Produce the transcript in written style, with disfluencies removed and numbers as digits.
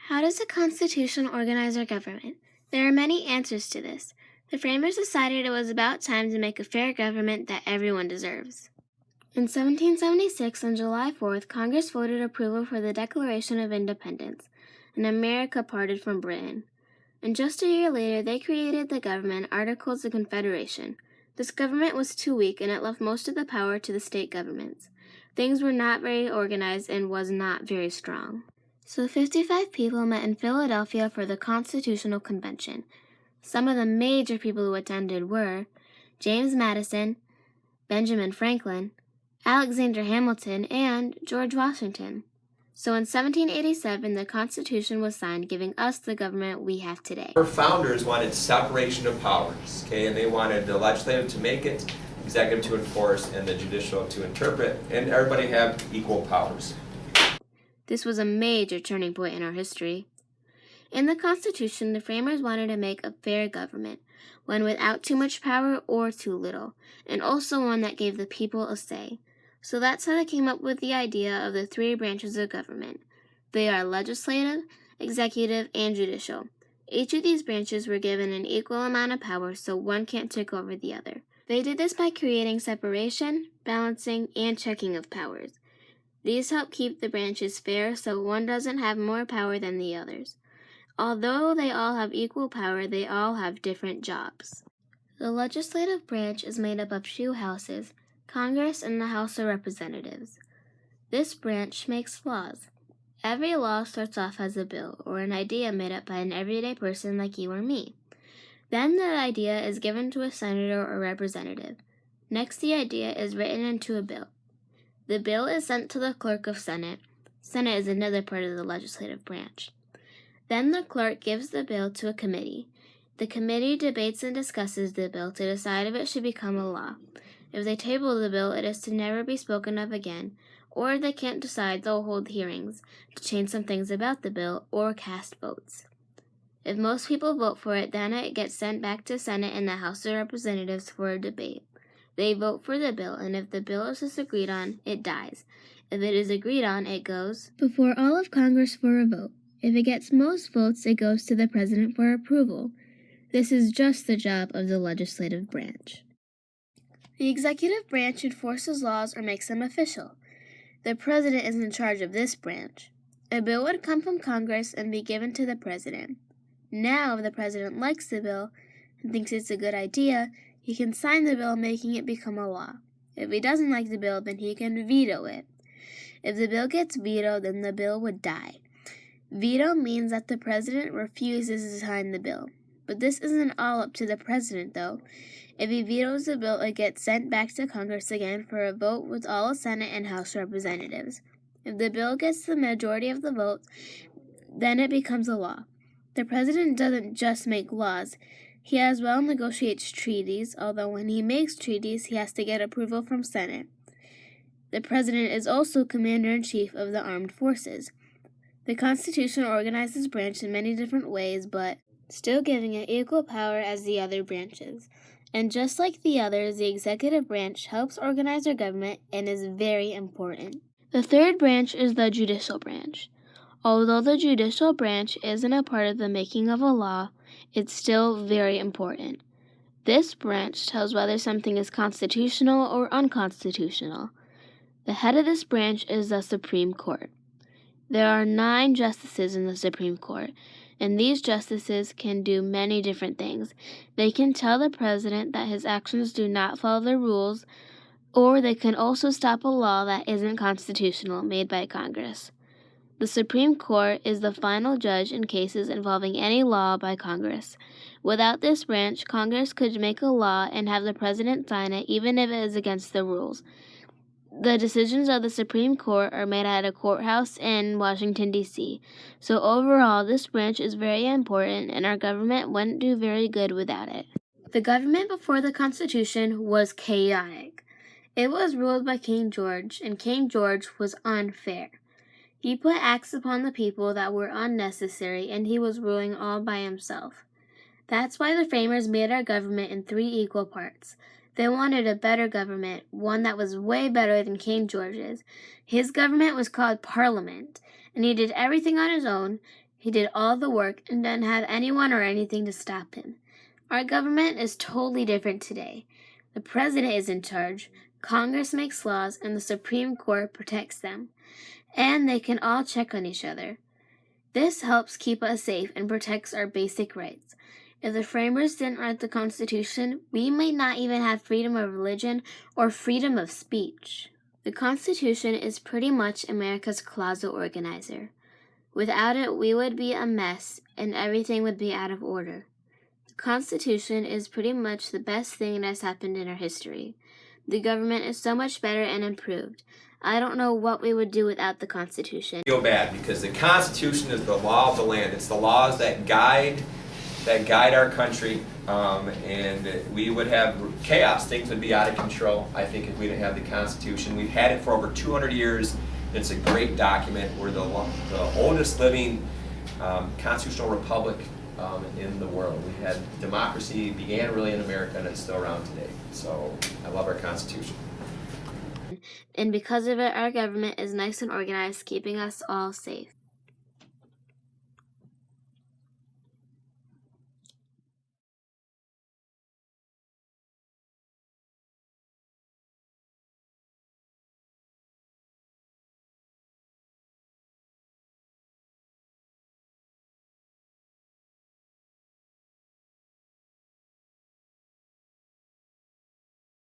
How does the Constitution organize our government? There are many answers to this. The framers decided it was about time to make a fair government that everyone deserves. In 1776, on July 4th, Congress voted approval for the Declaration of Independence, and America parted from Britain. And just a year later, they created the government Articles of Confederation. This government was too weak, and it left most of the power to the state governments. Things were not very organized and was not very strong. So 55 people met in Philadelphia for the Constitutional Convention. Some of the major people who attended were James Madison, Benjamin Franklin, Alexander Hamilton, and George Washington. So in 1787, the Constitution was signed, giving us the government we have today. Our founders wanted separation of powers, okay, and they wanted the legislative to make it, executive to enforce, and the judicial to interpret, and everybody have equal powers. This was a major turning point in our history. In the Constitution, the framers wanted to make a fair government, one without too much power or too little, and also one that gave the people a say. So that's how they came up with the idea of the three branches of government. They are legislative, executive, and judicial. Each of these branches were given an equal amount of power, so one can't take over the other. They did this by creating separation, balancing, and checking of powers. These help keep the branches fair so one doesn't have more power than the others. Although they all have equal power, they all have different jobs. The legislative branch is made up of two houses, Congress and the House of Representatives. This branch makes laws. Every law starts off as a bill or an idea made up by an everyday person like you or me. Then the idea is given to a senator or representative. Next, the idea is written into a bill. The bill is sent to the clerk of Senate. Senate is another part of the legislative branch. Then the clerk gives the bill to a committee. The committee debates and discusses the bill to decide if it should become a law. If they table the bill, it is to never be spoken of again, or if they can't decide, they'll hold hearings to change some things about the bill or cast votes. If most people vote for it, then it gets sent back to Senate and the House of Representatives for a debate. They vote for the bill, and if the bill is disagreed on, it dies. If it is agreed on, it goes before all of Congress for a vote. If it gets most votes, it goes to the President for approval. This is just the job of the legislative branch. The executive branch enforces laws or makes them official. The President is in charge of this branch. A bill would come from Congress and be given to the President. Now, if the President likes the bill and thinks it's a good idea, he can sign the bill, making it become a law. If he doesn't like the bill, then he can veto it. If the bill gets vetoed, then the bill would die. Veto means that the President refuses to sign the bill. But this isn't all up to the President, though. If he vetoes the bill, it gets sent back to Congress again for a vote with all the Senate and House Representatives. If the bill gets the majority of the votes, then it becomes a law. The President doesn't just make laws. He as well negotiates treaties, although when he makes treaties, he has to get approval from Senate. The President is also Commander-in-Chief of the Armed Forces. The Constitution organizes branch in many different ways, but still giving it equal power as the other branches. And just like the others, the executive branch helps organize our government and is very important. The third branch is the judicial branch. Although the judicial branch isn't a part of the making of a law, it's still very important. This branch tells whether something is constitutional or unconstitutional. The head of this branch is the Supreme Court. There are 9 justices in the Supreme Court, and these justices can do many different things. They can tell the president that his actions do not follow the rules, or they can also stop a law that isn't constitutional made by Congress. The Supreme Court is the final judge in cases involving any law by Congress. Without this branch, Congress could make a law and have the president sign it even if it is against the rules. The decisions of the Supreme Court are made at a courthouse in Washington, D.C. So overall, this branch is very important and our government wouldn't do very good without it. The government before the Constitution was chaotic. It was ruled by King George, and King George was unfair. He put acts upon the people that were unnecessary, and he was ruling all by himself. That's why the framers made our government in 3 equal parts. They wanted a better government, one that was way better than King George's. His government was called Parliament, and he did everything on his own. He did all the work and didn't have anyone or anything to stop him. Our government is totally different today. The president is in charge, Congress makes laws, and the Supreme Court protects them. And they can all check on each other. This helps keep us safe and protects our basic rights. If the framers didn't write the Constitution, we might not even have freedom of religion or freedom of speech. The Constitution is pretty much America's closet organizer. Without it, we would be a mess and everything would be out of order. The Constitution is pretty much the best thing that has happened in our history. The government is so much better and improved. I don't know what we would do without the Constitution. Feel bad because the Constitution is the law of the land. It's the laws that guide our country, and we would have chaos. Things would be out of control, I think, if we didn't have the Constitution. We've had it for over 200 years. It's a great document. We're the oldest living constitutional republic in the world. We had democracy, began really in America, and it's still around today. So I love our Constitution. And because of it, our government is nice and organized, keeping us all safe.